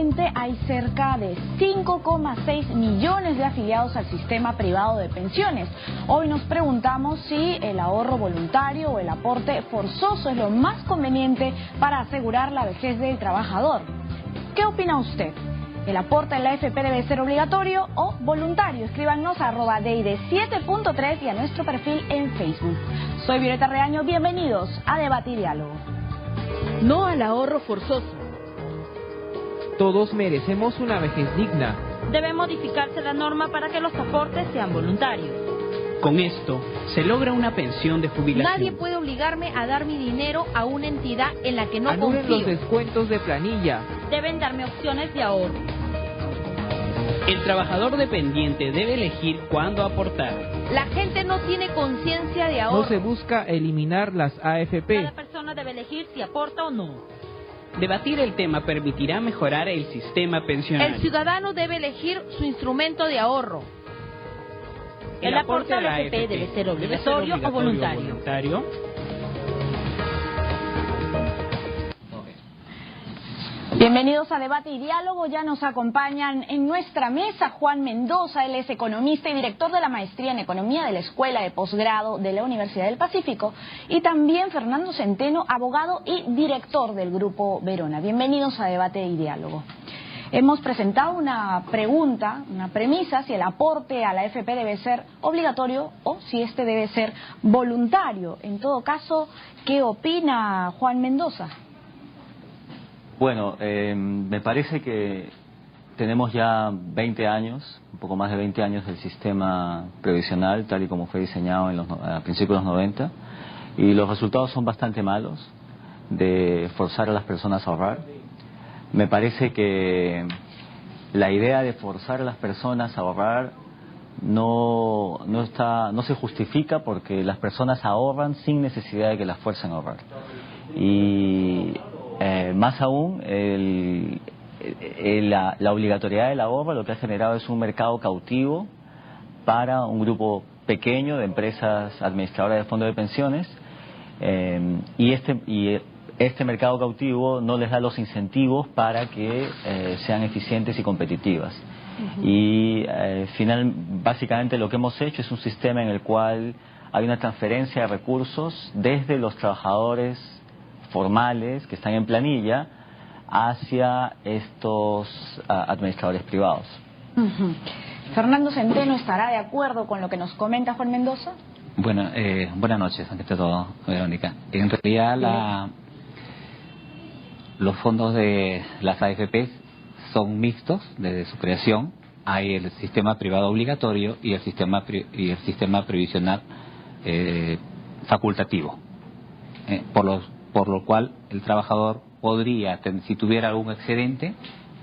Actualmente hay cerca de 5,6 millones de afiliados al sistema privado de pensiones. Hoy nos preguntamos si el ahorro voluntario o el aporte forzoso es lo más conveniente para asegurar la vejez del trabajador. ¿Qué opina usted? ¿El aporte en la AFP debe ser obligatorio o voluntario? Escríbanos a @DID7.3 y a nuestro perfil en Facebook. Soy Violeta Reaño, bienvenidos a Debate y Diálogo. No al ahorro forzoso. Todos merecemos una vejez digna. Debe modificarse la norma para que los aportes sean voluntarios. Con esto se logra una pensión de jubilación. Nadie puede obligarme a dar mi dinero a una entidad en la que no Anulen confío. los descuentos de planilla. Deben darme opciones de ahorro. El trabajador dependiente debe elegir cuándo aportar. La gente no tiene conciencia de ahorro. No se busca eliminar las AFP. Cada persona debe elegir si aporta o no. Debatir el tema permitirá mejorar el sistema pensionario. El ciudadano debe elegir su instrumento de ahorro. El aporte a la AFP debe ser obligatorio o voluntario. Bienvenidos a Debate y Diálogo. Ya nos acompañan en nuestra mesa Juan Mendoza, él es economista y director de la maestría en Economía de la Escuela de Posgrado de la Universidad del Pacífico, y también Fernando Centeno, abogado y director del Grupo Verona. Bienvenidos a Debate y Diálogo. Hemos presentado una pregunta, una premisa, si el aporte a la AFP debe ser obligatorio o si este debe ser voluntario. En todo caso, ¿qué opina Juan Mendoza? Bueno, me parece que tenemos ya 20 años, un poco más de 20 años del sistema previsional, tal y como fue diseñado a principios de los 90, y los resultados son bastante malos de forzar a las personas a ahorrar. Me parece que la idea de forzar a las personas a ahorrar no se justifica, porque las personas ahorran sin necesidad de que las fuercen a ahorrar. Y más aún, la obligatoriedad del ahorro lo que ha generado es un mercado cautivo para un grupo pequeño de empresas administradoras de fondos de pensiones, y este mercado cautivo no les da los incentivos para que sean eficientes y competitivas. Y básicamente lo que hemos hecho es un sistema en el cual hay una transferencia de recursos desde los trabajadores formales que están en planilla hacia estos administradores privados. Fernando Centeno, ¿estará de acuerdo con lo que nos comenta Juan Mendoza? Bueno, buenas noches, ante todo, Verónica. En realidad los fondos de las AFP son mixtos desde su creación. Hay el sistema privado obligatorio y el sistema previsional facultativo, por lo cual el trabajador podría, si tuviera algún excedente,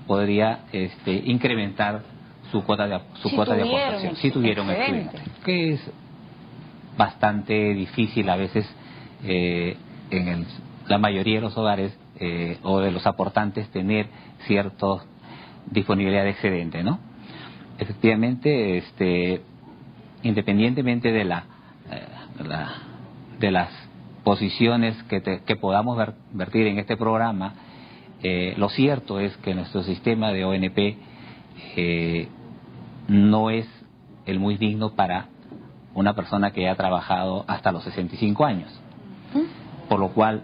podría incrementar su cuota de aportación, si tuviera un excedente, que es bastante difícil a veces en la mayoría de los hogares o de los aportantes tener cierta disponibilidad de excedente, ¿no? Efectivamente, independientemente de las posiciones que podamos vertir en este programa, lo cierto es que nuestro sistema de ONP no es el muy digno para una persona que ha trabajado hasta los 65 años, por lo cual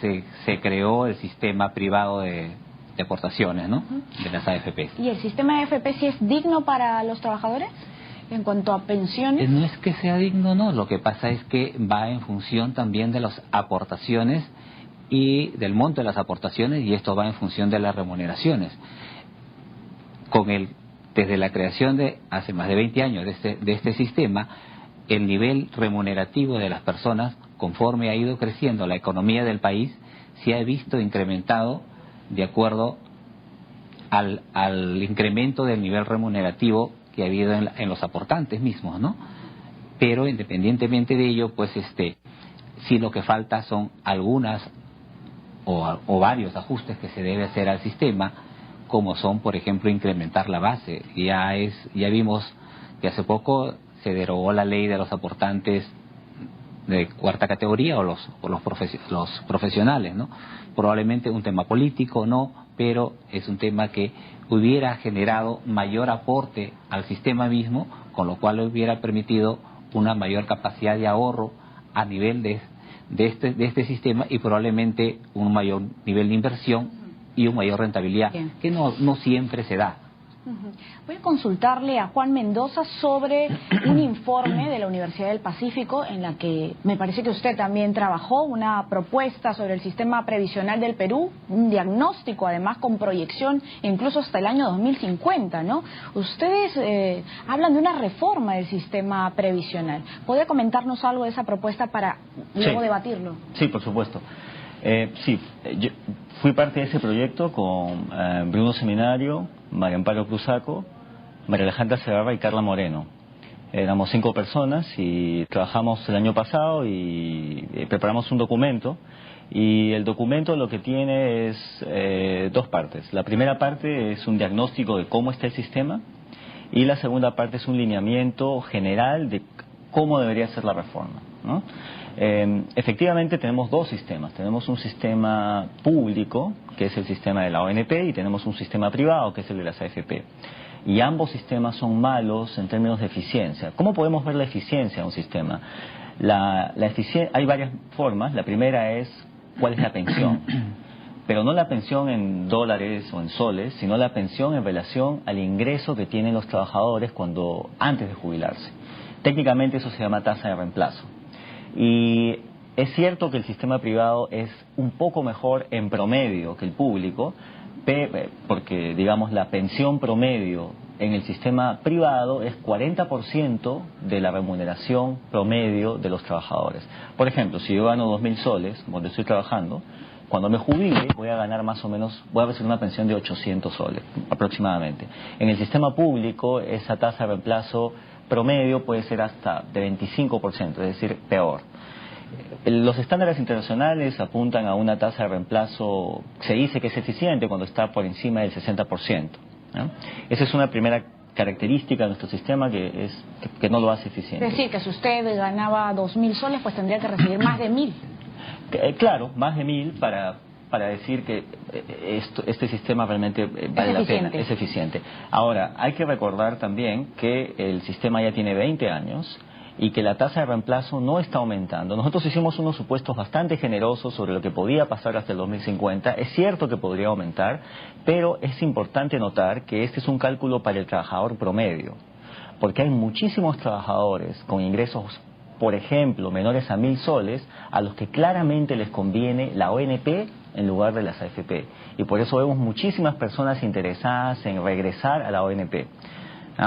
se creó el sistema privado de aportaciones, ¿no?, de las AFP. ¿Y el sistema de AFP sí es digno para los trabajadores en cuanto a pensiones? No es que sea digno, no. Lo que pasa es que va en función también de las aportaciones y del monto de las aportaciones, y esto va en función de las remuneraciones. Desde la creación de hace más de 20 años de este sistema, el nivel remunerativo de las personas, conforme ha ido creciendo la economía del país, se ha visto incrementado de acuerdo al incremento del nivel remunerativo que ha habido en los aportantes mismos, ¿no? Pero independientemente de ello, pues sí, lo que falta son algunas o varios ajustes que se debe hacer al sistema, como son, por ejemplo, incrementar la base. Ya vimos que hace poco se derogó la ley de los aportantes de cuarta categoría o los profesionales, ¿no? Probablemente un tema político, no, pero es un tema que hubiera generado mayor aporte al sistema mismo, con lo cual hubiera permitido una mayor capacidad de ahorro a nivel de este sistema y probablemente un mayor nivel de inversión y una mayor rentabilidad, que no siempre se da. Voy a consultarle a Juan Mendoza sobre un informe de la Universidad del Pacífico en la que me parece que usted también trabajó, una propuesta sobre el sistema previsional del Perú, un diagnóstico además con proyección incluso hasta el año 2050, ¿no? Ustedes hablan de una reforma del sistema previsional. ¿Podría comentarnos algo de esa propuesta para luego debatirlo? Sí, por supuesto. Yo fui parte de ese proyecto con Bruno Seminario, María Amparo Cruzaco, María Alejandra Segarra y Carla Moreno. Éramos 5 personas y trabajamos el año pasado y preparamos un documento. Y el documento lo que tiene es 2 partes. La primera parte es un diagnóstico de cómo está el sistema y la segunda parte es un lineamiento general de cómo debería ser la reforma, ¿no? Efectivamente tenemos 2 sistemas. Tenemos un sistema público, que es el sistema de la ONP, y tenemos un sistema privado, que es el de las AFP. Y ambos sistemas son malos en términos de eficiencia. ¿Cómo podemos ver la eficiencia de un sistema? Hay varias formas. La primera es cuál es la pensión. Pero no la pensión en dólares o en soles, sino la pensión en relación al ingreso que tienen los trabajadores antes de jubilarse. Técnicamente eso se llama tasa de reemplazo. Y es cierto que el sistema privado es un poco mejor en promedio que el público, porque, digamos, la pensión promedio en el sistema privado es 40% de la remuneración promedio de los trabajadores. Por ejemplo, si yo gano 2.000 soles, donde estoy trabajando, cuando me jubile voy a ganar más o menos, voy a recibir una pensión de 800 soles aproximadamente. En el sistema público esa tasa de reemplazo promedio puede ser hasta de 25%, es decir, peor. Los estándares internacionales apuntan a una tasa de reemplazo, se dice que es eficiente cuando está por encima del 60%, ¿no? Esa es una primera característica de nuestro sistema que no lo hace eficiente. Es decir, que si usted ganaba 2.000 soles, pues tendría que recibir más de 1.000. Claro, más de 1.000 para decir que este sistema realmente vale la pena, es eficiente. Ahora, hay que recordar también que el sistema ya tiene 20 años y que la tasa de reemplazo no está aumentando. Nosotros hicimos unos supuestos bastante generosos sobre lo que podía pasar hasta el 2050. Es cierto que podría aumentar, pero es importante notar que este es un cálculo para el trabajador promedio, porque hay muchísimos trabajadores con ingresos, por ejemplo, menores a 1.000 soles, a los que claramente les conviene la ONP en lugar de las AFP. Y por eso vemos muchísimas personas interesadas en regresar a la ONP.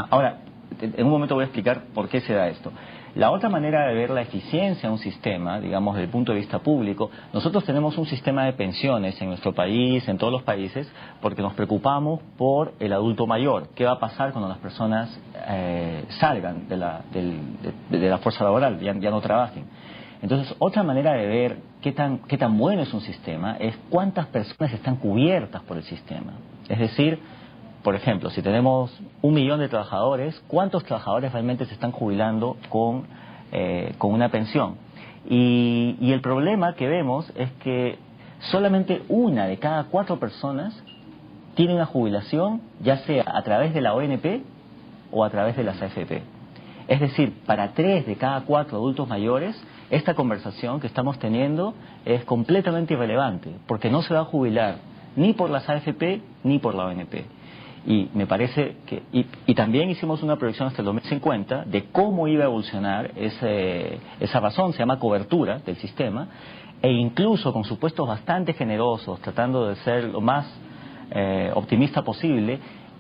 Ahora, en un momento voy a explicar por qué se da esto. La otra manera de ver la eficiencia de un sistema, digamos, desde el punto de vista público, nosotros tenemos un sistema de pensiones en nuestro país, en todos los países, porque nos preocupamos por el adulto mayor. ¿Qué va a pasar cuando las personas salgan de la fuerza laboral, ya no trabajen? Entonces, otra manera de ver qué tan bueno es un sistema es cuántas personas están cubiertas por el sistema. Es decir, por ejemplo, si tenemos 1 millón de trabajadores, ¿cuántos trabajadores realmente se están jubilando con una pensión? Y el problema que vemos es que solamente 1 de cada 4 personas tiene una jubilación, ya sea a través de la ONP o a través de las AFP. Es decir, para 3 de cada 4 adultos mayores, esta conversación que estamos teniendo es completamente irrelevante, porque no se va a jubilar ni por las AFP ni por la ONP. Y me parece que... Y también hicimos una proyección hasta el 2050 de cómo iba a evolucionar esa razón, se llama cobertura del sistema, e incluso con supuestos bastante generosos, tratando de ser lo más optimista posible,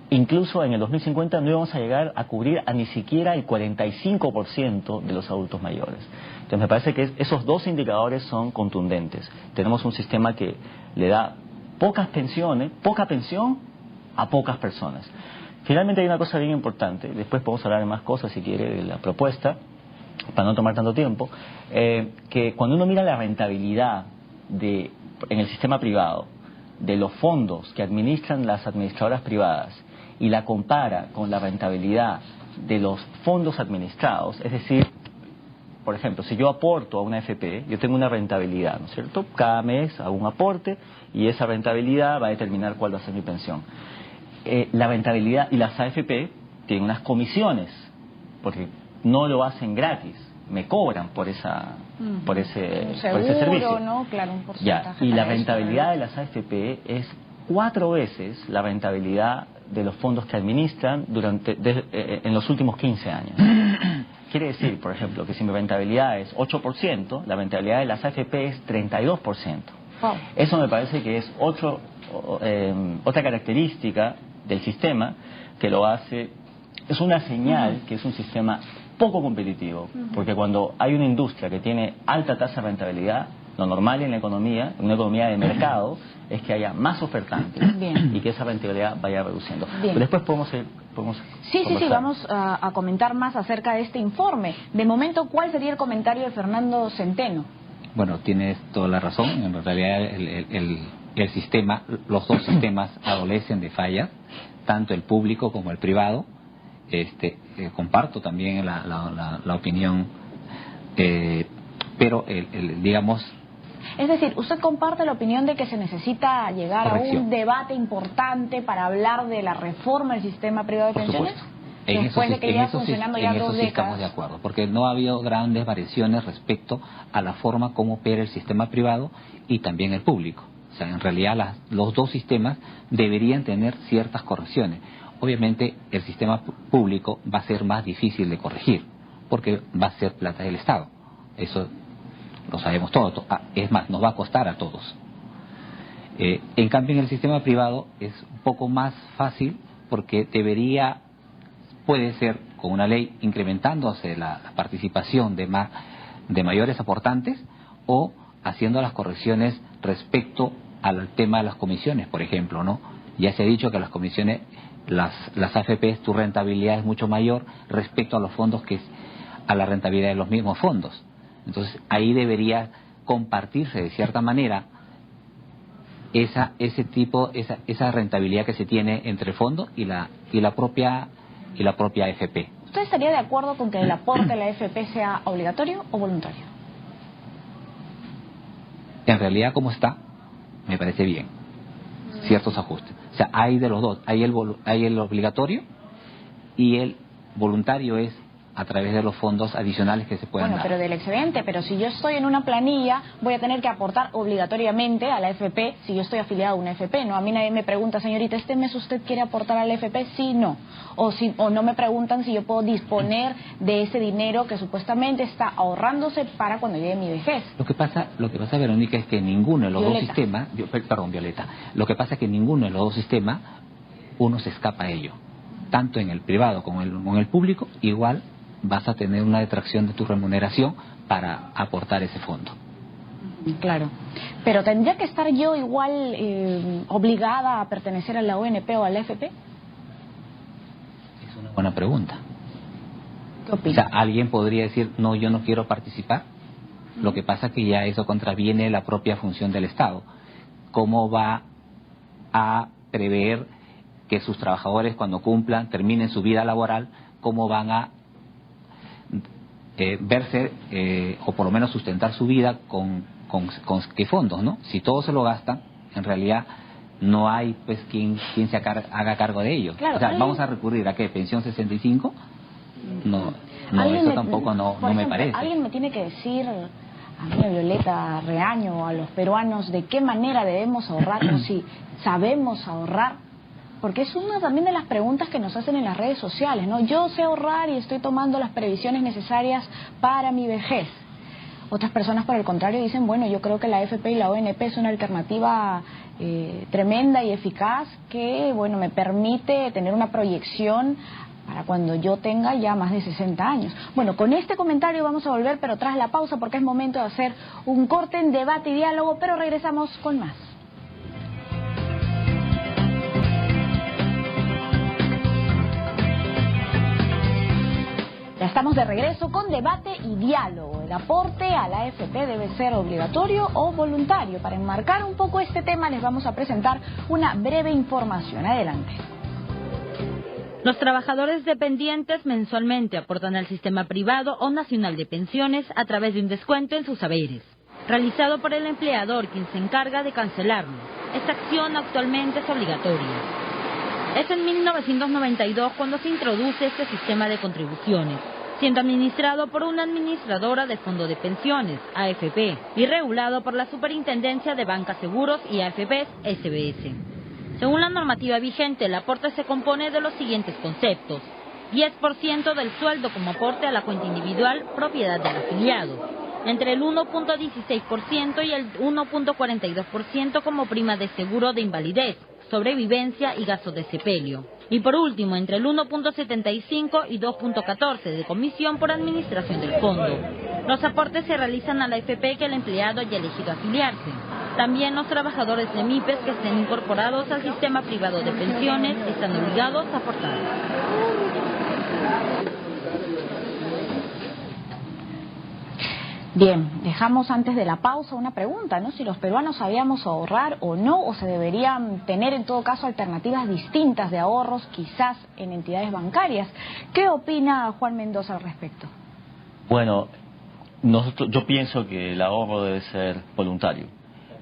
incluso en el 2050 no íbamos a llegar a cubrir a ni siquiera el 45% de los adultos mayores. Entonces me parece que esos 2 indicadores son contundentes. Tenemos un sistema que le da poca pensión a pocas personas. Finalmente hay una cosa bien importante, después podemos hablar de más cosas si quiere de la propuesta, para no tomar tanto tiempo, que cuando uno mira la rentabilidad en el sistema privado de los fondos que administran las administradoras privadas y la compara con la rentabilidad de los fondos administrados, es decir, por ejemplo, si yo aporto a una AFP, yo tengo una rentabilidad, ¿no es cierto? Cada mes hago un aporte y esa rentabilidad va a determinar cuál va a ser mi pensión. La rentabilidad y las AFP tienen unas comisiones, porque no lo hacen gratis, me cobran por ese servicio. ¿No? Claro, un porcentaje. Y la rentabilidad de las AFP es 4 veces la rentabilidad de los fondos que administran en los últimos 15 años. Quiere decir, por ejemplo, que si mi rentabilidad es 8%, la rentabilidad de las AFP es 32%. Wow. Eso me parece que es otra característica del sistema que lo hace, es una señal que es un sistema poco competitivo, porque cuando hay una industria que tiene alta tasa de rentabilidad, lo normal en la economía, en una economía de mercado, es que haya más ofertantes y que esa rentabilidad vaya reduciendo. Pero después podemos Sí, vamos a comentar más acerca de este informe. De momento, ¿cuál sería el comentario de Fernando Centeno? Bueno, tienes toda la razón. En realidad el sistema, los dos sistemas adolecen de fallas, tanto el público como el privado. Comparto también la opinión, pero digamos... Es decir, ¿usted comparte la opinión de que se necesita llegar a un debate importante para hablar de la reforma del sistema privado de pensiones? Después de que lleva funcionando ya 2 décadas. Sí estamos de acuerdo, porque no ha habido grandes variaciones respecto a la forma como opera el sistema privado y también el público. O sea, en realidad los dos sistemas deberían tener ciertas correcciones. Obviamente el sistema público va a ser más difícil de corregir, porque va a ser plata del Estado. Eso lo sabemos todos. Es más, nos va a costar a todos. En cambio, en el sistema privado es un poco más fácil, porque puede ser con una ley incrementándose la participación de mayores aportantes, o haciendo las correcciones respecto al tema de las comisiones, por ejemplo, ¿no? Ya se ha dicho que las comisiones, las AFP, tu rentabilidad es mucho mayor respecto a los fondos a la rentabilidad de los mismos fondos. Entonces ahí debería compartirse de cierta manera esa rentabilidad que se tiene entre el fondo y la propia AFP. ¿Usted estaría de acuerdo con que el aporte a la AFP sea obligatorio o voluntario? En realidad, como está, me parece bien. Ciertos ajustes. O sea, hay de los dos. Hay el obligatorio, y el voluntario es a través de los fondos adicionales que se puedan dar. Pero del excedente. Pero si yo estoy en una planilla, voy a tener que aportar obligatoriamente a la AFP si yo estoy afiliado a una AFP, ¿no? A mí nadie me pregunta, señorita, ¿este mes usted quiere aportar a la AFP? Sí, no. O no me preguntan si yo puedo disponer de ese dinero que supuestamente está ahorrándose para cuando llegue mi vejez. Lo que pasa, Verónica, es que ninguno de los dos sistemas... Perdón, Violeta. Lo que pasa es que ninguno de los dos sistemas, uno se escapa a ello. Tanto en el privado como en el público, igual vas a tener una detracción de tu remuneración para aportar ese fondo. Claro, pero ¿tendría que estar yo igual obligada a pertenecer a la ONP o a la AFP? Es una buena pregunta. ¿Qué opinas? O sea, alguien podría decir, no, yo no quiero participar. Lo que pasa es que ya eso contraviene la propia función del Estado. ¿Cómo va a prever que sus trabajadores, cuando terminen su vida laboral, cómo van a verse o por lo menos sustentar su vida con qué fondos, ¿no? Si todos se lo gastan, en realidad no hay pues quien se haga cargo de ello. Claro, o sea, ¿vamos a recurrir a qué? ¿Pensión 65? No, eso tampoco no me parece. Alguien me tiene que decir, a mí, a Violeta Reaño, a los peruanos, de qué manera debemos ahorrar, o si sabemos ahorrar. Porque es una también de las preguntas que nos hacen en las redes sociales, ¿no? Yo sé ahorrar y estoy tomando las previsiones necesarias para mi vejez. Otras personas, por el contrario, dicen, bueno, yo creo que la AFP y la ONP es una alternativa tremenda y eficaz que, bueno, me permite tener una proyección para cuando yo tenga ya más de 60 años. Bueno, con este comentario vamos a volver, pero tras la pausa, porque es momento de hacer un corte en debate y diálogo, pero regresamos con más. Ya estamos de regreso con debate y diálogo. El aporte a la AFP debe ser obligatorio o voluntario. Para enmarcar un poco este tema les vamos a presentar una breve información. Adelante. Los trabajadores dependientes mensualmente aportan al sistema privado o nacional de pensiones a través de un descuento en sus haberes, realizado por el empleador, quien se encarga de cancelarlo. Esta acción actualmente es obligatoria. Es en 1992 cuando se introduce este sistema de contribuciones, siendo administrado por una administradora de fondo de pensiones, AFP, y regulado por la Superintendencia de Bancas, Seguros y AFPs, SBS. Según la normativa vigente, el aporte se compone de los siguientes conceptos: 10% del sueldo como aporte a la cuenta individual propiedad del afiliado, entre el 1.16% y el 1.42% como prima de seguro de invalidez, sobrevivencia y gastos de sepelio. Y por último, entre el 1.75 y 2.14 de comisión por administración del fondo. Los aportes se realizan a la AFP que el empleado haya elegido afiliarse. También los trabajadores de MIPES que estén incorporados al sistema privado de pensiones están obligados a aportar. Bien, dejamos antes de la pausa una pregunta, ¿no? Si los peruanos sabíamos ahorrar o no, o se deberían tener en todo caso alternativas distintas de ahorros, quizás en entidades bancarias. ¿Qué opina Juan Mendoza al respecto? Bueno, yo pienso que el ahorro debe ser voluntario.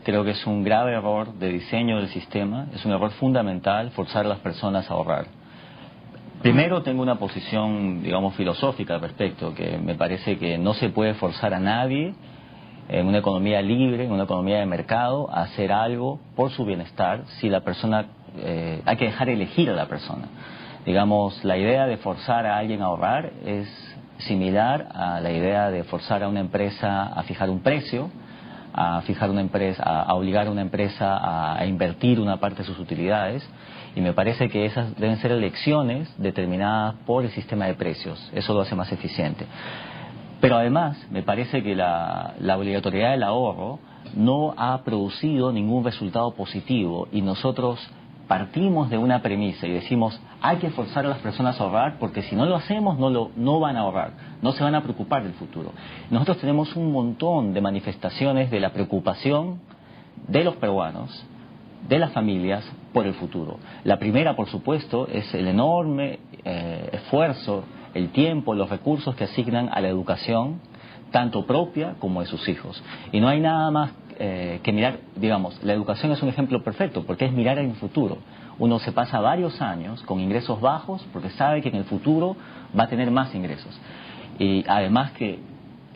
Creo que es un grave error de diseño del sistema, es un error fundamental forzar a las personas a ahorrar. Primero, tengo una posición, digamos, filosófica al respecto, que me parece que no se puede forzar a nadie en una economía libre, en una economía de mercado, a hacer algo por su bienestar, si la persona, hay que dejar elegir a la persona. Digamos, la idea de forzar a alguien a ahorrar es similar a la idea de forzar a una empresa a fijar un precio, a obligar a una empresa a invertir una parte de sus utilidades, y me parece que esas deben ser elecciones determinadas por el sistema de precios. Eso lo hace más eficiente. Pero además, me parece que la obligatoriedad del ahorro no ha producido ningún resultado positivo, y nosotros partimos de una premisa y decimos: hay que forzar a las personas a ahorrar, porque si no lo hacemos no van a ahorrar, no se van a preocupar del futuro. Nosotros tenemos un montón de manifestaciones de la preocupación de los peruanos, de las familias, por el futuro. La primera, por supuesto, es el enorme esfuerzo, el tiempo, los recursos que asignan a la educación, tanto propia como de sus hijos. Y no hay nada más que mirar, digamos, la educación es un ejemplo perfecto, porque es mirar en el futuro. Uno se pasa varios años con ingresos bajos porque sabe que en el futuro va a tener más ingresos. Y además que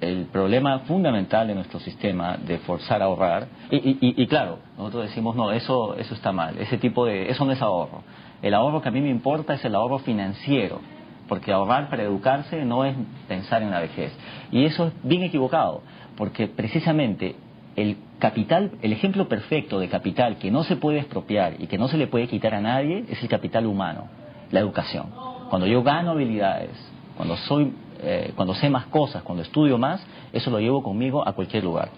el problema fundamental de nuestro sistema de forzar a ahorrar, y claro, nosotros decimos: no, eso está mal, eso no es ahorro. El ahorro que a mí me importa es el ahorro financiero, porque ahorrar para educarse no es pensar en la vejez. Y eso es bien equivocado, porque precisamente el capital, el ejemplo perfecto de capital que no se puede expropiar y que no se le puede quitar a nadie, es el capital humano, la educación. Cuando yo gano habilidades, cuando sé más cosas, cuando estudio más, eso lo llevo conmigo a cualquier lugar.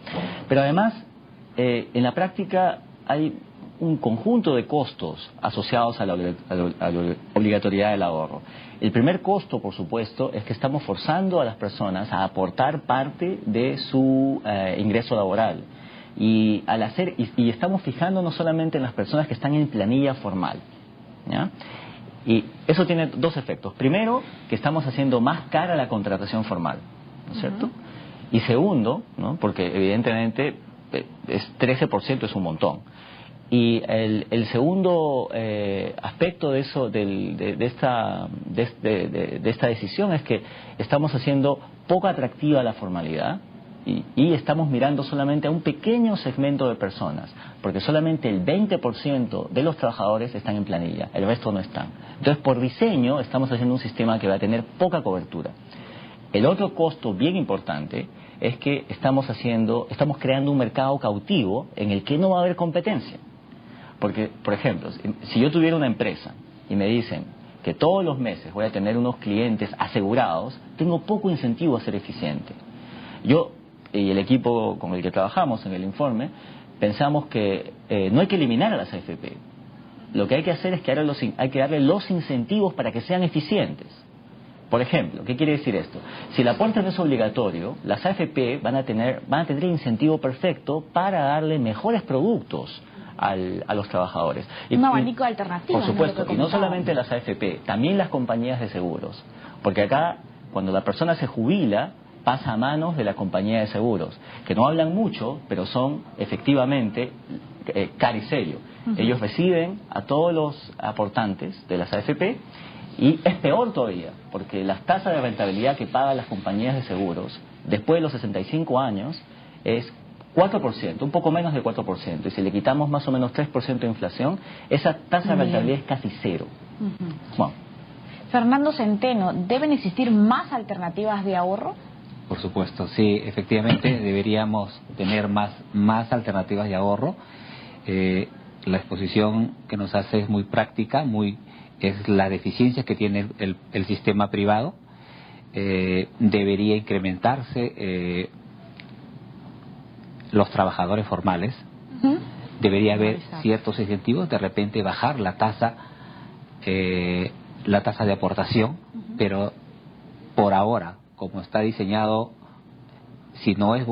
Pero además, en la práctica hay un conjunto de costos asociados a la obligatoriedad del ahorro. El primer costo, por supuesto, es que estamos forzando a las personas a aportar parte de su ingreso laboral. Y estamos fijándonos solamente en las personas que están en planilla formal, ¿ya? Y eso tiene dos efectos. Primero, que estamos haciendo más cara la contratación formal, ¿no es cierto? Y segundo, ¿no? Porque evidentemente 13% es un montón. Y el segundo aspecto de eso, de esta decisión, es que estamos haciendo poco atractiva la formalidad. Y estamos mirando solamente a un pequeño segmento de personas, porque solamente el 20% de los trabajadores están en planilla, el resto no están. Entonces, por diseño, estamos haciendo un sistema que va a tener poca cobertura. El otro costo bien importante es que estamos creando un mercado cautivo en el que no va a haber competencia. Porque, por ejemplo, si yo tuviera una empresa y me dicen que todos los meses voy a tener unos clientes asegurados, tengo poco incentivo a ser eficiente. Yo y el equipo con el que trabajamos en el informe, pensamos que no hay que eliminar a las AFP. Lo que hay que hacer es que hay que darle los incentivos para que sean eficientes. Por ejemplo, ¿qué quiere decir esto? Si el aporte no es obligatorio, las AFP van a tener el incentivo perfecto para darle mejores productos a los trabajadores. Un abanico de alternativas. Por supuesto, y no solamente las AFP, también las compañías de seguros. Porque acá, cuando la persona se jubila, pasa a manos de la compañía de seguros, que no hablan mucho, pero son efectivamente cara y serio. Ellos reciben a todos los aportantes de las AFP y es peor todavía, porque las tasas de rentabilidad que pagan las compañías de seguros después de los 65 años es 4%, un poco menos de 4%, y si le quitamos más o menos 3% de inflación, esa tasa de rentabilidad es casi cero. Bueno. Fernando Centeno, ¿deben existir más alternativas de ahorro? Por supuesto, sí, efectivamente deberíamos tener más alternativas de ahorro. La exposición que nos hace es muy práctica, es la deficiencia que tiene el sistema privado. Debería incrementarse los trabajadores formales. Debería haber ciertos incentivos, de repente bajar la tasa de aportación, pero por ahora, como está diseñado, si no es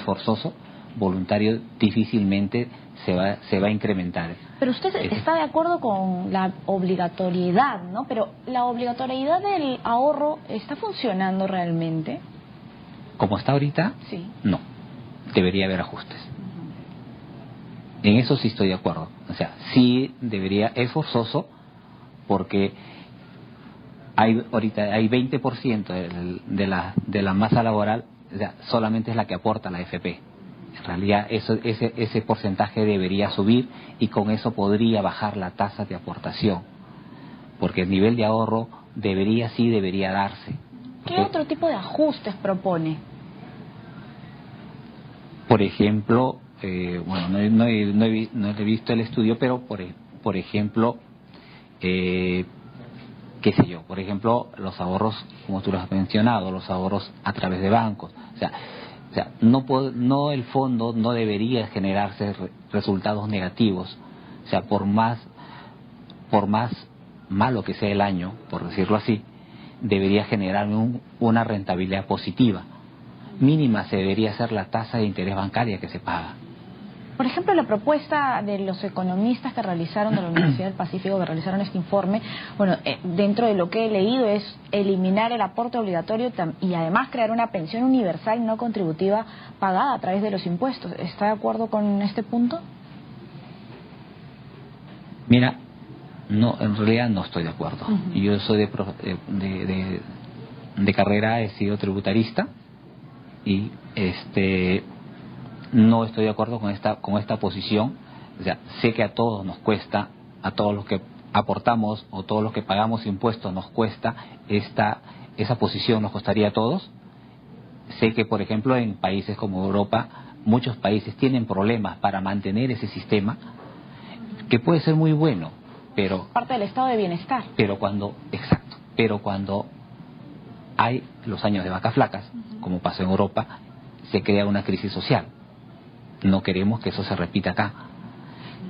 forzoso, voluntario, difícilmente se va a incrementar. Pero usted está de acuerdo con la obligatoriedad, ¿no? Pero la obligatoriedad del ahorro ¿está funcionando realmente? ¿Como está ahorita? Sí. No. Debería haber ajustes. En eso sí estoy de acuerdo. O sea, sí es forzoso, porque ahorita hay 20% de la masa laboral, o sea, solamente es la que aporta la AFP. En realidad ese porcentaje debería subir, y con eso podría bajar la tasa de aportación, porque el nivel de ahorro debería darse. ¿Qué otro tipo de ajustes propone? Por ejemplo, no he visto el estudio, pero por ejemplo, qué sé yo, por ejemplo, los ahorros, como tú lo has mencionado, los ahorros a través de bancos. O sea, el fondo no debería generarse resultados negativos. O sea, por más malo que sea el año, por decirlo así, debería generarme una rentabilidad positiva. Mínima se debería ser la tasa de interés bancaria que se paga. Por ejemplo, la propuesta de los economistas que realizaron de la Universidad del Pacífico, que realizaron este informe, dentro de lo que he leído es eliminar el aporte obligatorio y además crear una pensión universal no contributiva pagada a través de los impuestos. ¿Está de acuerdo con este punto? Mira, no, en realidad no estoy de acuerdo. Yo soy de carrera, he sido tributarista, y no estoy de acuerdo con esta posición. O sea, sé que a todos nos cuesta, a todos los que aportamos o todos los que pagamos impuestos nos cuesta esa posición, nos costaría a todos. Sé que, por ejemplo, en países como Europa, muchos países tienen problemas para mantener ese sistema, que puede ser muy bueno, pero parte del estado de bienestar. Pero cuando hay los años de vacas flacas, como pasó en Europa, se crea una crisis social. No queremos que eso se repita acá.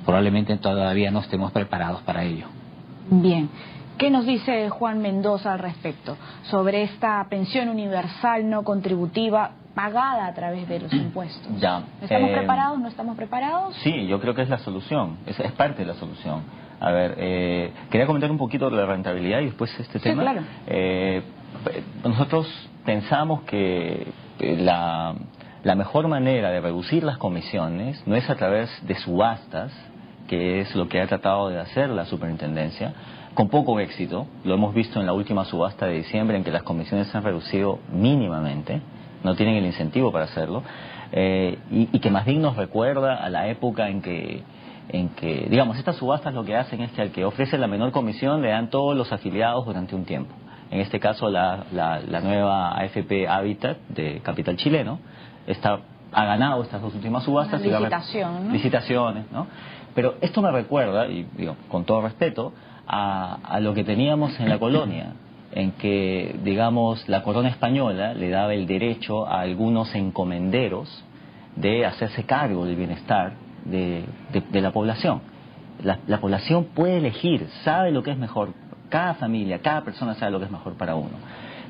Probablemente todavía no estemos preparados para ello. Bien. ¿Qué nos dice Juan Mendoza al respecto sobre esta pensión universal no contributiva pagada a través de los impuestos? Ya. ¿Estamos preparados? ¿No estamos preparados? Sí, yo creo que es la solución. Es parte de la solución. A ver, quería comentar un poquito de la rentabilidad y después este tema. Claro. Nosotros pensamos que la mejor manera de reducir las comisiones no es a través de subastas, que es lo que ha tratado de hacer la superintendencia, con poco éxito. Lo hemos visto en la última subasta de diciembre, en que las comisiones se han reducido mínimamente, no tienen el incentivo para hacerlo, y que más bien nos recuerda a la época en que, digamos, estas subastas lo que hacen es que al que ofrece la menor comisión le dan todos los afiliados durante un tiempo. En este caso la nueva AFP Habitat de Capital Chileno ha ganado estas dos últimas subastas. Licitaciones, ¿no? Pero esto me recuerda, y digo, con todo respeto, a lo que teníamos en la colonia, en que, digamos, la corona española le daba el derecho a algunos encomenderos de hacerse cargo del bienestar de la población. La población puede elegir, sabe lo que es mejor. Cada familia, cada persona sabe lo que es mejor para uno.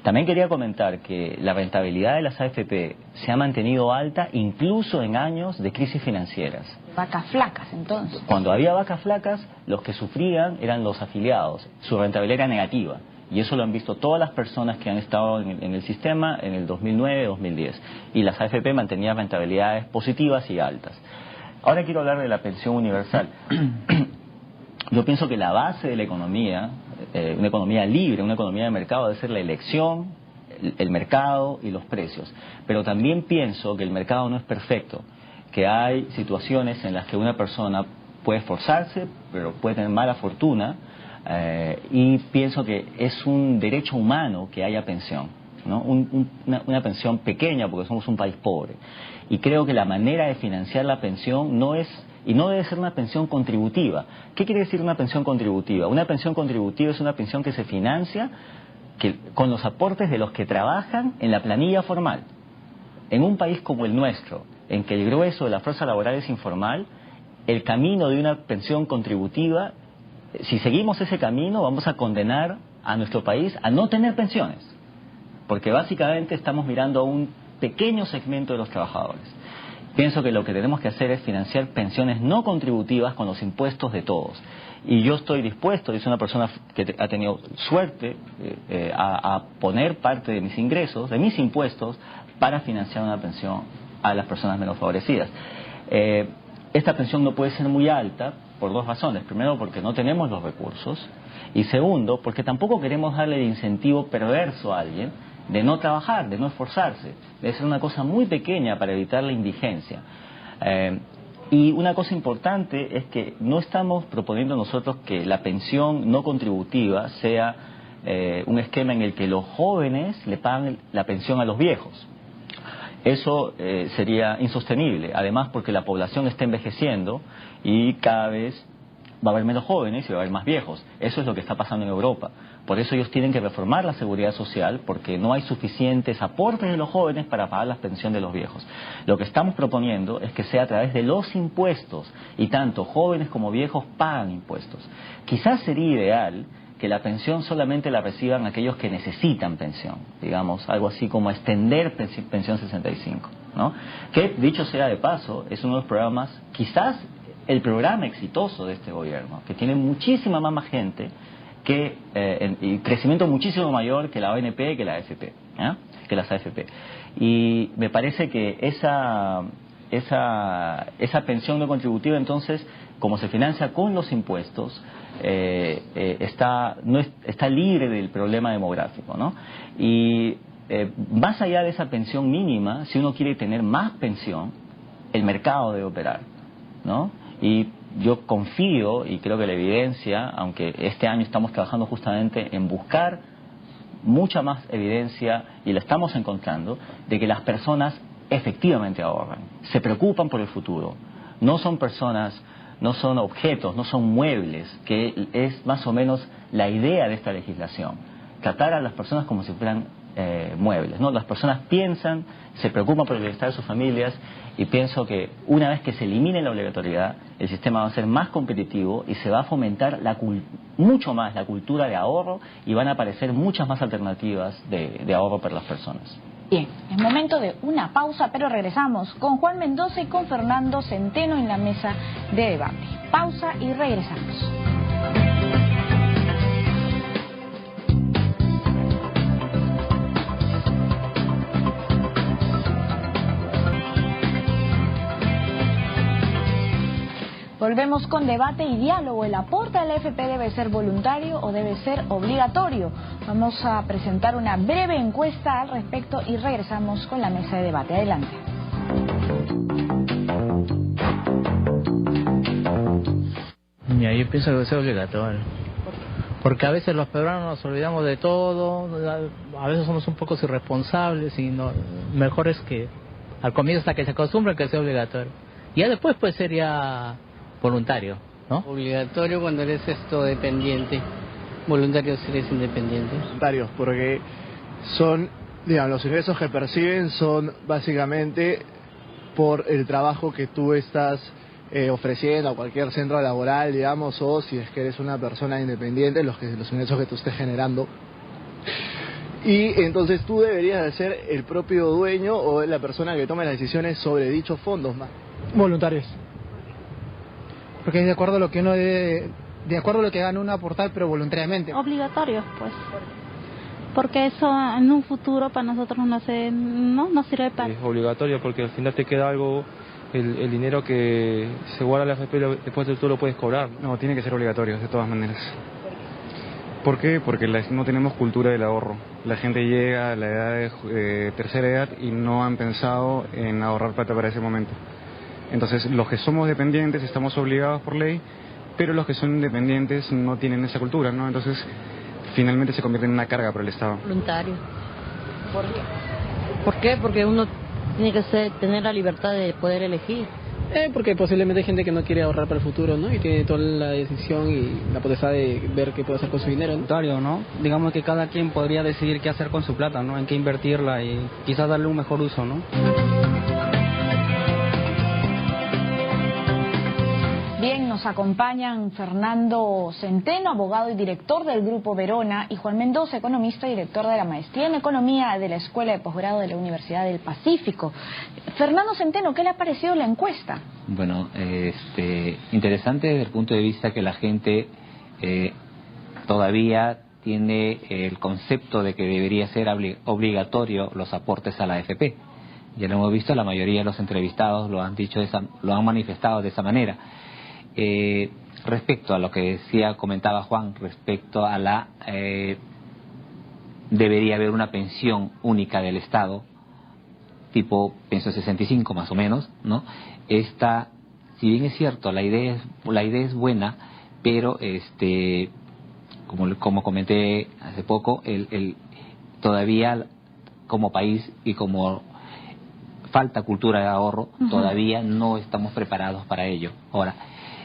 También quería comentar que la rentabilidad de las AFP se ha mantenido alta incluso en años de crisis financieras. Vacas flacas, entonces. Cuando había vacas flacas, los que sufrían eran los afiliados. Su rentabilidad era negativa. Y eso lo han visto todas las personas que han estado en el sistema en el 2009-2010. Y las AFP mantenían rentabilidades positivas y altas. Ahora quiero hablar de la pensión universal. Yo pienso que la base de la economía, una economía libre, una economía de mercado, debe ser la elección, el mercado y los precios. Pero también pienso que el mercado no es perfecto, que hay situaciones en las que una persona puede esforzarse, pero puede tener mala fortuna, y pienso que es un derecho humano que haya pensión, ¿no? Una pensión pequeña, porque somos un país pobre. Y creo que la manera de financiar la pensión no debe ser una pensión contributiva. ¿Qué quiere decir una pensión contributiva? Una pensión contributiva es una pensión que se financia con los aportes de los que trabajan en la planilla formal. En un país como el nuestro, en que el grueso de la fuerza laboral es informal, el camino de una pensión contributiva, si seguimos ese camino, vamos a condenar a nuestro país a no tener pensiones. Porque básicamente estamos mirando a un pequeño segmento de los trabajadores. Pienso que lo que tenemos que hacer es financiar pensiones no contributivas con los impuestos de todos. Y yo estoy dispuesto, yo soy una persona que ha tenido suerte a poner parte de mis ingresos, de mis impuestos, para financiar una pensión a las personas menos favorecidas. Esta pensión no puede ser muy alta por dos razones. Primero, porque no tenemos los recursos. Y segundo, porque tampoco queremos darle el incentivo perverso a alguien de no trabajar, de no esforzarse. Debe ser una cosa muy pequeña para evitar la indigencia. Y una cosa importante es que no estamos proponiendo nosotros que la pensión no contributiva sea un esquema en el que los jóvenes le pagan la pensión a los viejos. Eso sería insostenible, además porque la población está envejeciendo y cada vez va a haber menos jóvenes y va a haber más viejos. Eso es lo que está pasando en Europa. Por eso ellos tienen que reformar la seguridad social, porque no hay suficientes aportes de los jóvenes para pagar la pensión de los viejos. Lo que estamos proponiendo es que sea a través de los impuestos, y tanto jóvenes como viejos pagan impuestos. Quizás sería ideal que la pensión solamente la reciban aquellos que necesitan pensión, digamos, algo así como extender pensión 65, ¿no? Que, dicho sea de paso, es uno de los programas, quizás el programa exitoso de este gobierno, que tiene muchísima más gente y crecimiento muchísimo mayor que la ONP y que la AFP, ¿eh? Que las AFP. Y me parece que esa pensión no contributiva, entonces, como se financia con los impuestos, está libre del problema demográfico, ¿no? Y más allá de esa pensión mínima, si uno quiere tener más pensión, el mercado debe operar, ¿no? Y yo confío, y creo que la evidencia, aunque este año estamos trabajando justamente en buscar mucha más evidencia, y la estamos encontrando, de que las personas efectivamente ahorran, se preocupan por el futuro, no son personas, no son objetos, no son muebles, que es más o menos la idea de esta legislación, tratar a las personas como si fueran muebles, ¿no? Las personas piensan, se preocupan por el bienestar de sus familias, y pienso que una vez que se elimine la obligatoriedad, el sistema va a ser más competitivo y se va a fomentar mucho más la cultura de ahorro, y van a aparecer muchas más alternativas de ahorro para las personas. Bien, es momento de una pausa, pero regresamos con Juan Mendoza y con Fernando Centeno en la mesa de debate. Pausa y regresamos. Volvemos con debate y diálogo. ¿El aporte a la AFP debe ser voluntario o debe ser obligatorio? Vamos a presentar una breve encuesta al respecto y regresamos con la mesa de debate. Adelante. Mira, yo pienso que debe ser obligatorio. Porque a veces los peruanos nos olvidamos de todo, a veces somos un poco irresponsables, y mejor es que al comienzo, hasta que se acostumbren, que sea obligatorio. Y ya después puede ser ya voluntario, ¿no? Obligatorio cuando eres dependiente, voluntario si eres independiente. Voluntarios, porque son, digamos, los ingresos que perciben son básicamente por el trabajo que tú estás ofreciendo a cualquier centro laboral, digamos, o si es que eres una persona independiente, los ingresos que tú estés generando. Y entonces tú deberías de ser el propio dueño o la persona que tome las decisiones sobre dichos fondos más. Voluntarios. Porque es de acuerdo a lo que uno debe, de acuerdo a lo que gana uno aportar, pero voluntariamente. Obligatorios, pues. Porque eso en un futuro para nosotros no sirve para... Es obligatorio porque al final te queda algo, el dinero que se guarda en la AFP, después tú lo puedes cobrar. No, tiene que ser obligatorio de todas maneras. ¿Por qué? Porque no tenemos cultura del ahorro. La gente llega a la edad de tercera edad y no han pensado en ahorrar plata para ese momento. Entonces, los que somos dependientes estamos obligados por ley, pero los que son independientes no tienen esa cultura, ¿no? Entonces, finalmente se convierte en una carga para el Estado. Voluntario. ¿Por qué? ¿Por qué? Porque uno tiene que tener la libertad de poder elegir. Porque posiblemente hay gente que no quiere ahorrar para el futuro, ¿no? Y tiene toda la decisión y la potestad de ver qué puede hacer con su dinero, ¿no? Digamos que cada quien podría decidir qué hacer con su plata, ¿no? En qué invertirla y quizás darle un mejor uso, ¿no? Bien, nos acompañan Fernando Centeno, abogado y director del Grupo Verona, y Juan Mendoza, economista y director de la Maestría en Economía de la Escuela de Posgrado de la Universidad del Pacífico. Fernando Centeno, ¿qué le ha parecido la encuesta? Bueno, interesante desde el punto de vista que la gente todavía tiene el concepto de que debería ser obligatorio los aportes a la AFP. Ya lo hemos visto, la mayoría de los entrevistados lo han manifestado de esa manera. Respecto a lo que comentaba Juan, respecto a debería haber una pensión única del Estado, tipo pensión 65 más o menos, ¿no? Si bien es cierto, la idea es buena, pero como comenté hace poco, todavía como país y como falta cultura de ahorro, todavía no estamos preparados para ello. Ahora,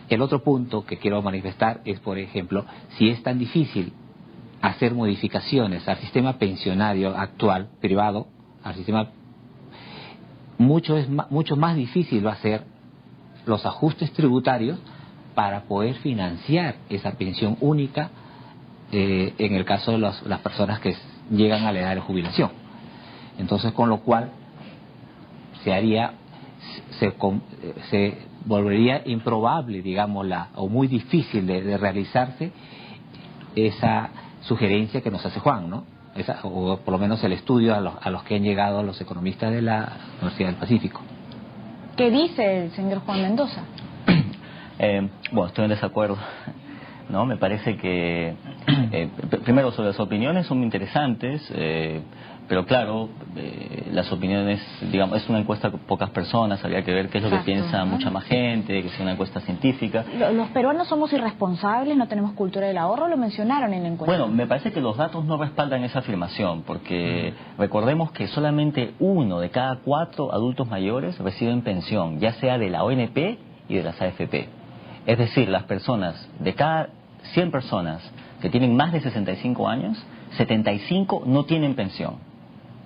el otro punto que quiero manifestar es, por ejemplo, si es tan difícil hacer modificaciones al sistema pensionario actual, privado, al sistema, mucho más difícil va a ser los ajustes tributarios para poder financiar esa pensión única en el caso de las personas que llegan a la edad de jubilación. Entonces, con lo cual se volvería improbable, digamos, o muy difícil de realizarse esa sugerencia que nos hace Juan, ¿no? O por lo menos el estudio a los que han llegado los economistas de la Universidad del Pacífico. ¿Qué dice el señor Juan Mendoza? Bueno, estoy en desacuerdo, ¿no? Me parece que, primero, sobre las opiniones son muy interesantes, pero claro, las opiniones, digamos, es una encuesta con pocas personas, habría que ver qué es lo que piensa mucha más gente, que sea una encuesta científica. ¿Los peruanos somos irresponsables, no tenemos cultura del ahorro? Lo mencionaron en la encuesta. Bueno, me parece que los datos no respaldan esa afirmación, porque recordemos que solamente 1 de cada 4 adultos mayores reciben pensión, ya sea de la ONP y de las AFP. Es decir, las personas, de cada 100 personas que tienen más de 65 años, 75 no tienen pensión.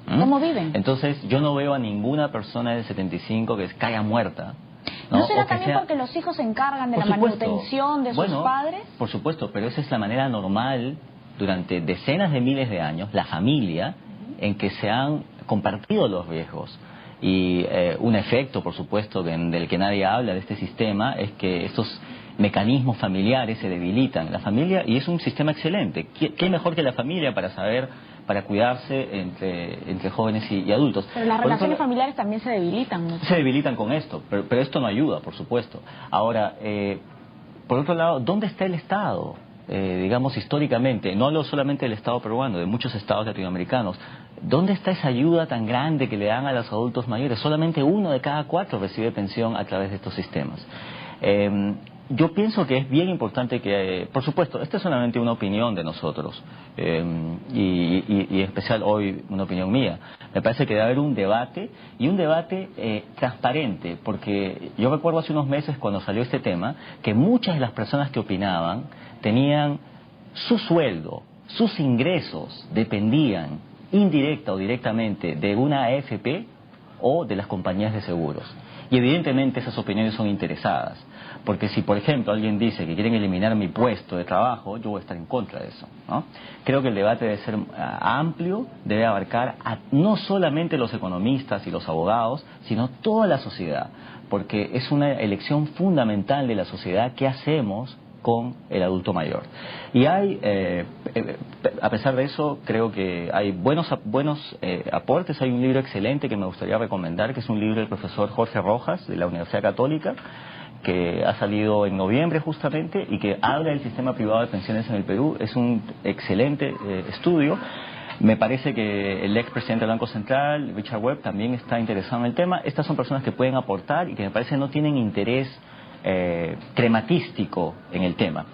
¿Cómo viven? Entonces, yo no veo a ninguna persona de 75 que caiga muerta. ¿No será también porque los hijos se encargan de la manutención de sus padres? Por supuesto, pero esa es la manera normal durante decenas de miles de años, la familia, en que se han compartido los riesgos. Y un efecto, por supuesto, del que nadie habla de este sistema, es que estos mecanismos familiares se debilitan. La familia, y es un sistema excelente. ¿Qué mejor que la familia para cuidarse entre jóvenes y adultos? Pero las relaciones familiares también se debilitan mucho. Se debilitan con esto, pero esto no ayuda, por supuesto. Ahora, por otro lado, ¿dónde está el Estado? Digamos, históricamente, no hablo solamente del Estado peruano, de muchos estados latinoamericanos. ¿Dónde está esa ayuda tan grande que le dan a los adultos mayores? Solamente 1 de cada 4 recibe pensión a través de estos sistemas. Yo pienso que es bien importante que, por supuesto, esta es solamente una opinión de nosotros, y en especial hoy una opinión mía. Me parece que debe haber un debate, y un debate transparente, porque yo recuerdo hace unos meses cuando salió este tema, que muchas de las personas que opinaban tenían su sueldo, sus ingresos dependían indirecta o directamente de una AFP o de las compañías de seguros. Y evidentemente esas opiniones son interesadas, porque si por ejemplo alguien dice que quieren eliminar mi puesto de trabajo, yo voy a estar en contra de eso, ¿no? Creo que el debate debe ser amplio, debe abarcar no solamente los economistas y los abogados, sino toda la sociedad, porque es una elección fundamental de la sociedad. ¿Qué hacemos con el adulto mayor? Y hay, a pesar de eso, creo que hay buenos aportes. Hay un libro excelente que me gustaría recomendar, que es un libro del profesor Jorge Rojas, de la Universidad Católica, que ha salido en noviembre justamente, y que habla del sistema privado de pensiones en el Perú. Es un excelente estudio. Me parece que el expresidente del Banco Central, Richard Webb, también está interesado en el tema. Estas son personas que pueden aportar y que me parece no tienen interés crematístico en el tema.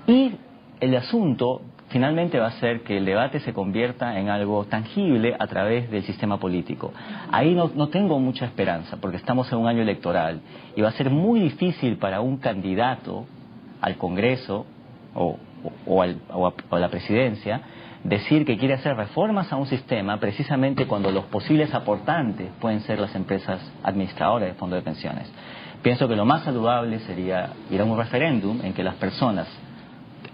Y el asunto finalmente va a ser que el debate se convierta en algo tangible a través del sistema político. Ahí no tengo mucha esperanza, porque estamos en un año electoral y va a ser muy difícil para un candidato al Congreso o a la presidencia decir que quiere hacer reformas a un sistema precisamente cuando los posibles aportantes pueden ser las empresas administradoras de fondos de pensiones. Pienso que lo más saludable sería ir a un referéndum en que las personas,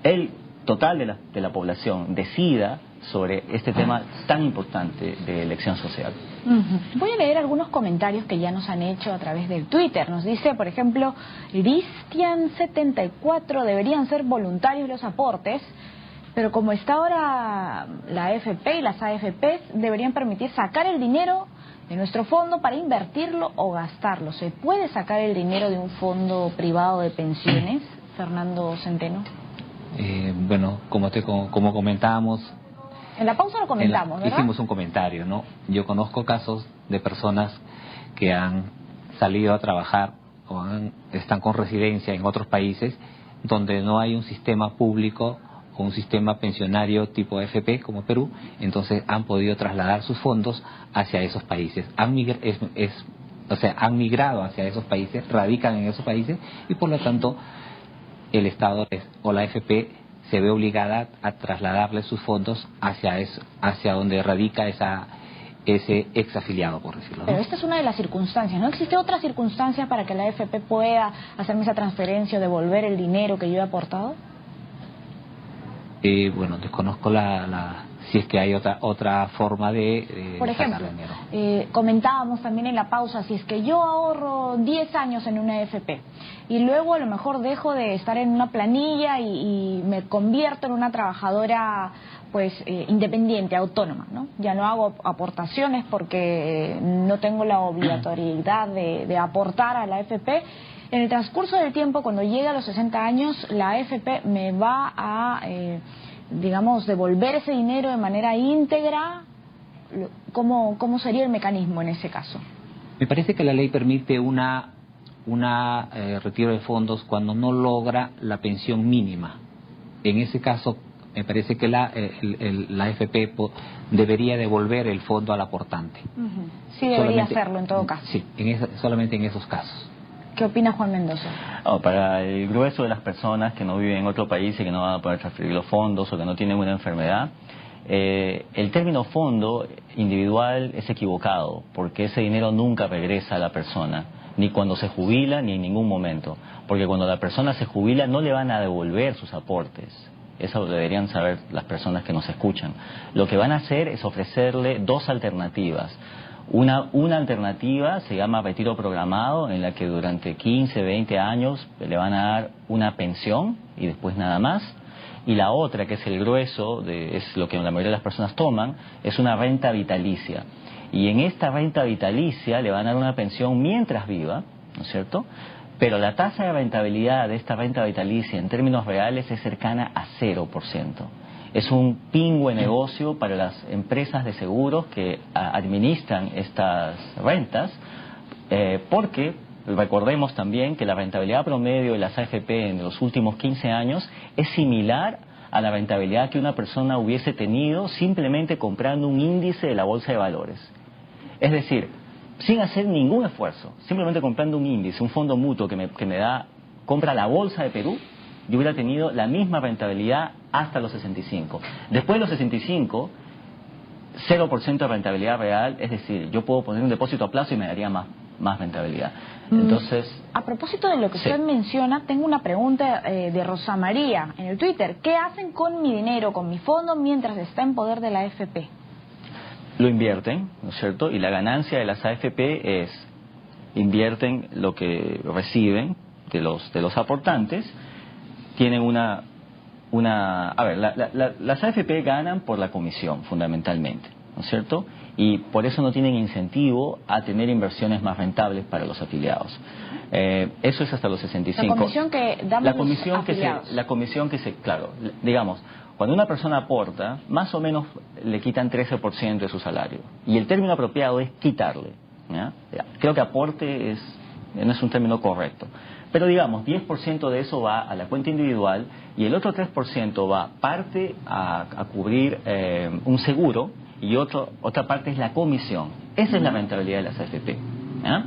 el total de la población, decida sobre este tema tan importante de elección social. Voy a leer algunos comentarios que ya nos han hecho a través del Twitter. Nos dice, por ejemplo, Cristian74, deberían ser voluntarios los aportes, pero como está ahora la AFP y las AFPs, deberían permitir sacar el dinero de nuestro fondo para invertirlo o gastarlo. ¿Se puede sacar el dinero de un fondo privado de pensiones, Fernando Centeno? Bueno, como comentábamos... En la pausa lo comentamos, ¿verdad? Hicimos un comentario, ¿no? Yo conozco casos de personas que han salido a trabajar o están con residencia en otros países donde no hay un sistema público o un sistema pensionario tipo AFP como Perú, entonces han podido trasladar sus fondos hacia esos países. Han migrado hacia esos países, radican en esos países y por lo tanto el Estado o la AFP se ve obligada a trasladarle sus fondos hacia donde radica ese ex afiliado, por decirlo, ¿no? Pero esta es una de las circunstancias. ¿No existe otra circunstancia para que la AFP pueda hacerme esa transferencia o devolver el dinero que yo he aportado? Bueno, desconozco si es que hay otra forma de por ejemplo, comentábamos también en la pausa, si es que yo ahorro 10 años en una AFP y luego a lo mejor dejo de estar en una planilla y me convierto en una trabajadora pues independiente, autónoma, ¿no? Ya no hago aportaciones porque no tengo la obligatoriedad de aportar a la AFP. En el transcurso del tiempo, cuando llegue a los 60 años, la AFP me va a, digamos, devolver ese dinero de manera íntegra. ¿Cómo sería el mecanismo en ese caso? Me parece que la ley permite una retiro de fondos cuando no logra la pensión mínima. En ese caso, me parece que la AFP debería devolver el fondo al aportante. Sí, debería hacerlo en todo caso. Sí, solamente en esos casos. ¿Qué opina Juan Mendoza? Para el grueso de las personas que no viven en otro país y que no van a poder transferir los fondos o que no tienen una enfermedad, el término fondo individual es equivocado, porque ese dinero nunca regresa a la persona, ni cuando se jubila ni en ningún momento, porque cuando la persona se jubila no le van a devolver sus aportes. Eso lo deberían saber las personas que nos escuchan. Lo que van a hacer es ofrecerle dos alternativas. Una alternativa se llama retiro programado, en la que durante 15, 20 años le van a dar una pensión y después nada más. Y la otra, que es el grueso, es lo que la mayoría de las personas toman, es una renta vitalicia. Y en esta renta vitalicia le van a dar una pensión mientras viva, ¿no es cierto? Pero la tasa de rentabilidad de esta renta vitalicia en términos reales es cercana a 0%. Es un pingüe negocio para las empresas de seguros que administran estas rentas, porque recordemos también que la rentabilidad promedio de las AFP en los últimos 15 años es similar a la rentabilidad que una persona hubiese tenido simplemente comprando un índice de la bolsa de valores. Es decir, sin hacer ningún esfuerzo, simplemente comprando un índice, un fondo mutuo que me compra la bolsa de Perú, yo hubiera tenido la misma rentabilidad hasta los 65. Después de los 65, 0% de rentabilidad real, es decir, yo puedo poner un depósito a plazo y me daría más más rentabilidad. Entonces, a propósito de lo que usted menciona, tengo una pregunta de Rosa María en el Twitter. ¿Qué hacen con mi dinero, con mi fondo, mientras está en poder de la AFP? Lo invierten, ¿no es cierto? Y la ganancia de las AFP es, invierten lo que reciben de los aportantes, tienen las AFP ganan por la comisión, fundamentalmente, ¿no es cierto? Y por eso no tienen incentivo a tener inversiones más rentables para los afiliados. Eso es hasta los 65. La comisión que damos los afiliados. La comisión que se, claro, digamos, cuando una persona aporta, más o menos le quitan 13% de su salario. Y el término apropiado es quitarle, ¿ya? Creo que aporte no es un término correcto. Pero digamos, 10% de eso va a la cuenta individual y el otro 3% va parte a cubrir un seguro y otra parte es la comisión. Esa es la rentabilidad de las AFP, ¿ya?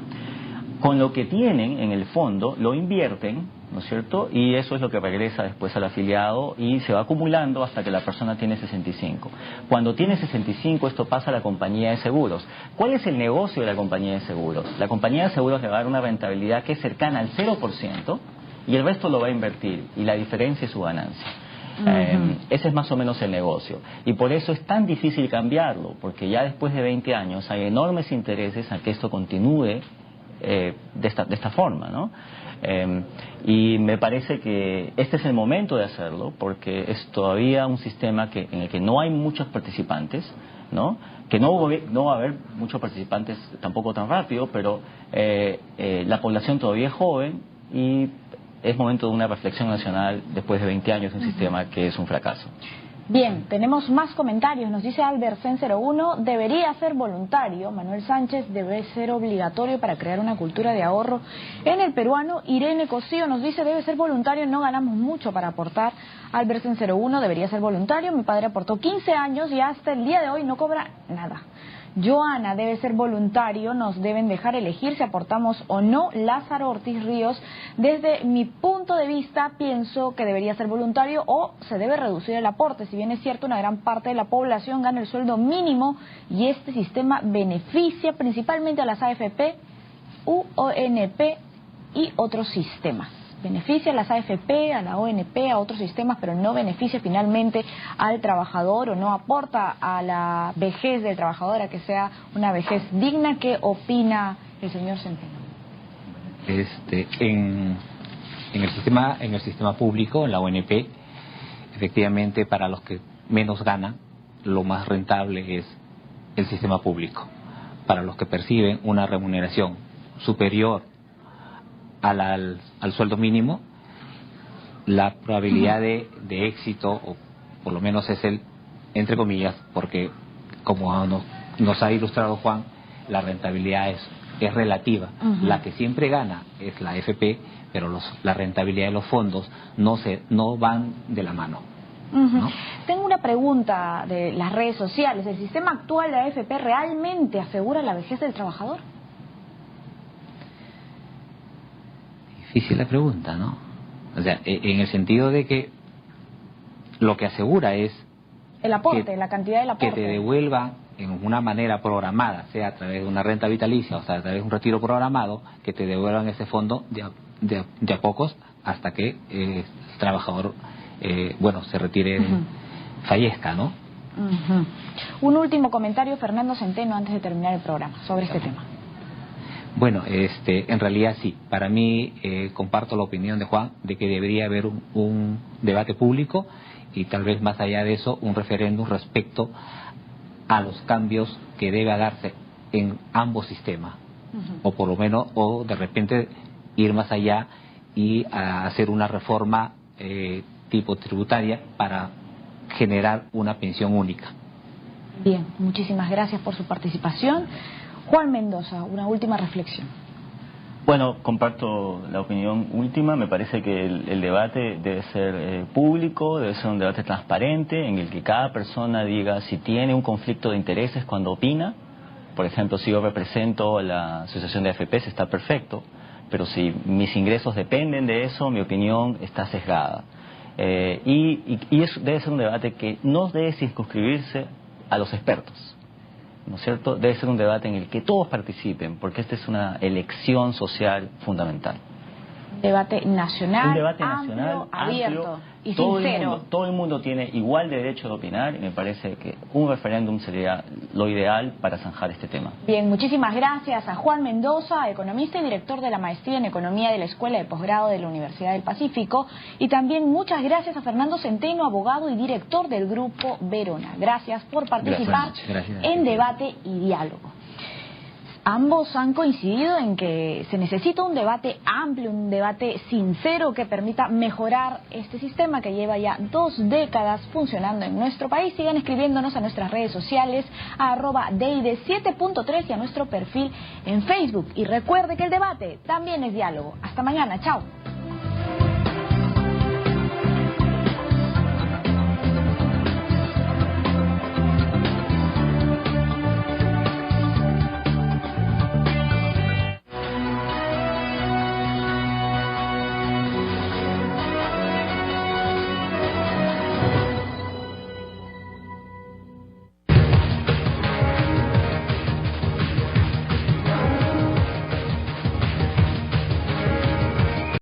Con lo que tienen en el fondo lo invierten, ¿no es cierto? Y eso es lo que regresa después al afiliado y se va acumulando hasta que la persona tiene 65. Cuando tiene 65 esto pasa a la compañía de seguros. ¿Cuál es el negocio de la compañía de seguros? La compañía de seguros le va a dar una rentabilidad que es cercana al 0% y el resto lo va a invertir y la diferencia es su ganancia. Ese es más o menos el negocio y por eso es tan difícil cambiarlo, porque ya después de 20 años hay enormes intereses a que esto continúe de esta forma, ¿no? Y me parece que este es el momento de hacerlo porque es todavía un sistema en el que no hay muchos participantes, ¿no? Que no va a haber muchos participantes tampoco tan rápido, pero la población todavía es joven y es momento de una reflexión nacional después de 20 años de un sistema que es un fracaso. Bien, tenemos más comentarios. Nos dice Albersen01, debería ser voluntario. Manuel Sánchez, debe ser obligatorio para crear una cultura de ahorro en el peruano. Irene Cosío nos dice, debe ser voluntario, no ganamos mucho para aportar. Albersen01, debería ser voluntario. Mi padre aportó 15 años y hasta el día de hoy no cobra nada. Joana, debe ser voluntario, nos deben dejar elegir si aportamos o no. Lázaro Ortiz Ríos, desde mi punto de vista pienso que debería ser voluntario o se debe reducir el aporte. Si bien es cierto, una gran parte de la población gana el sueldo mínimo y este sistema beneficia principalmente a las AFP, UONP y otros sistemas. Beneficia a las AFP, a la ONP, a otros sistemas, pero no beneficia finalmente al trabajador o no aporta a la vejez del trabajador a que sea una vejez digna. ¿Qué opina el señor Centeno? En el sistema público, en la ONP, efectivamente para los que menos ganan, lo más rentable es el sistema público. Para los que perciben una remuneración superior al sueldo mínimo, la probabilidad de éxito, o por lo menos es entre comillas, porque como nos ha ilustrado Juan, la rentabilidad es relativa. La que siempre gana es la AFP, pero la rentabilidad de los fondos no van de la mano. ¿No? Tengo una pregunta de las redes sociales. ¿El sistema actual de la AFP realmente asegura la vejez del trabajador? Difícil la pregunta, ¿no? O sea, en el sentido de que lo que asegura es el aporte, la cantidad del aporte. Que te devuelva en una manera programada, sea a través de una renta vitalicia o sea a través de un retiro programado, que te devuelvan ese fondo de a pocos hasta que el trabajador se retire, fallezca, ¿no? Un último comentario, Fernando Centeno, antes de terminar el programa, sobre este tema. Bueno, en realidad sí. Para mí, comparto la opinión de Juan de que debería haber un debate público y tal vez más allá de eso, un referéndum respecto a los cambios que debe darse en ambos sistemas. O por lo menos, o de repente ir más allá y hacer una reforma tipo tributaria para generar una pensión única. Bien, muchísimas gracias por su participación. Juan Mendoza, una última reflexión. Bueno, comparto la opinión última. Me parece que el debate debe ser público, debe ser un debate transparente en el que cada persona diga si tiene un conflicto de intereses cuando opina. Por ejemplo, si yo represento a la Asociación de AFPs está perfecto, pero si mis ingresos dependen de eso, mi opinión está sesgada. Y eso debe ser un debate que no debe circunscribirse a los expertos. ¿no es cierto? Debe ser un debate en el que todos participen, porque esta es una elección social fundamental. Debate nacional, un debate nacional, amplio, abierto y todo sincero. Todo el mundo tiene igual derecho de opinar y me parece que un referéndum sería lo ideal para zanjar este tema. Bien, muchísimas gracias a Juan Mendoza, economista y director de la Maestría en Economía de la Escuela de Posgrado de la Universidad del Pacífico, y también muchas gracias a Fernando Centeno, abogado y director del Grupo Verona. Gracias por participar en Debate y Diálogo. Ambos han coincidido en que se necesita un debate amplio, un debate sincero que permita mejorar este sistema que lleva ya 2 décadas funcionando en nuestro país. Sigan escribiéndonos a nuestras redes sociales, a @deide7.3 y a nuestro perfil en Facebook. Y recuerde que el debate también es diálogo. Hasta mañana, chao.